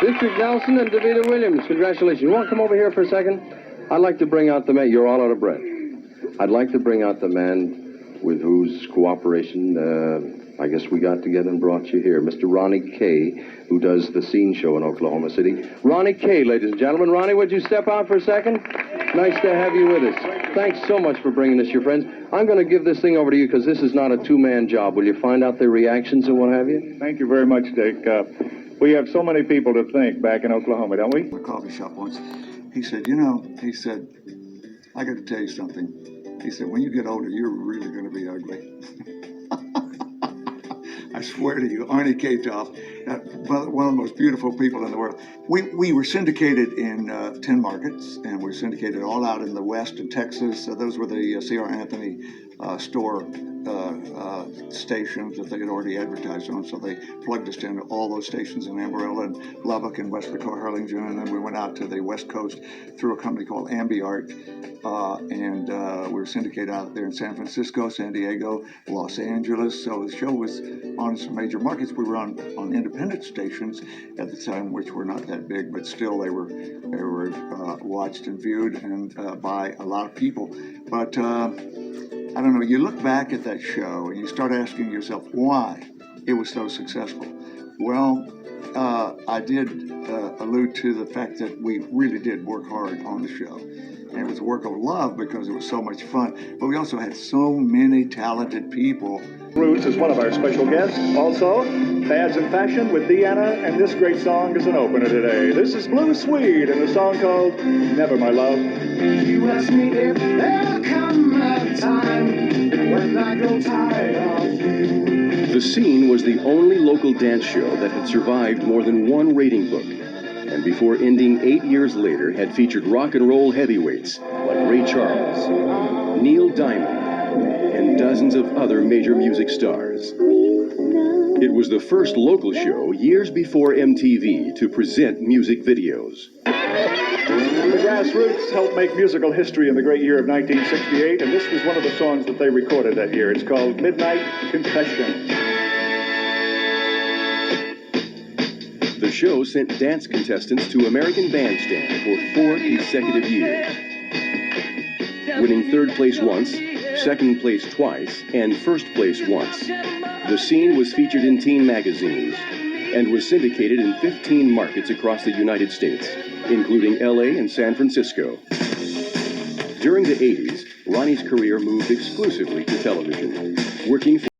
District Nelson and Davida Williams, congratulations. You want to come over here for a second? I'd like to bring out the man. You're all out of breath. I'd like to bring out the man with whose cooperation, I guess we got together and brought you here. Mr. Ronnie Kaye, who does the scene show in Oklahoma City. Ronnie Kaye, ladies and gentlemen. Ronnie, would you step out for a second? Nice to have you with us. Thanks so much for bringing us your friends. I'm going to give this thing over to you because this is not a two-man job. Will you find out their reactions and what have you? Thank you very much, Dick. We have so many people to thank back in Oklahoma, don't we? In a coffee shop once. He said, I got to tell you something. He said, when you get older, you're really going to be ugly. I swear to you, Arnie Katoff, one of the most beautiful people in the world. We were syndicated in 10 markets, and we were syndicated all out in the West in Texas. Those were the C.R. Anthony store stations that they had already advertised on, so they plugged us into all those stations in Amarillo and Lubbock and West Dakota, Harlingen, and then we went out to the West Coast through a company called AmbiArt, and we were syndicated out there in San Francisco, San Diego, Los Angeles. So the show was on some major markets. We were on independent stations at the time, which were not that big, but still they were watched and viewed and by a lot of people. But I don't know, you look back at that show and you start asking yourself why it was so successful. Well, I did allude to the fact that we really did work hard on the show. And it was a work of love because it was so much fun. But we also had so many talented people. Roots is one of our special guests. Also, Fads and Fashion with Deanna, and this great song is an opener today. This is Blue Swede and a song called Never My Love. You ask me if there'll come a time when I grow tired of you. The Scene was the only local dance show that had survived more than one rating book, and before ending 8 years later had featured rock and roll heavyweights like Ray Charles, Neil Diamond, and dozens of other major music stars. It was the first local show years before MTV to present music videos. The Grassroots helped make musical history in the great year of 1968, and this was one of the songs that they recorded that year. It's called Midnight Confession. The show sent dance contestants to American Bandstand for 4 consecutive years, winning third place once, second place twice, and first place once. The Scene was featured in teen magazines and was syndicated in 15 markets across the United States, including LA and San Francisco. During the 80s, Ronnie's career moved exclusively to television, working for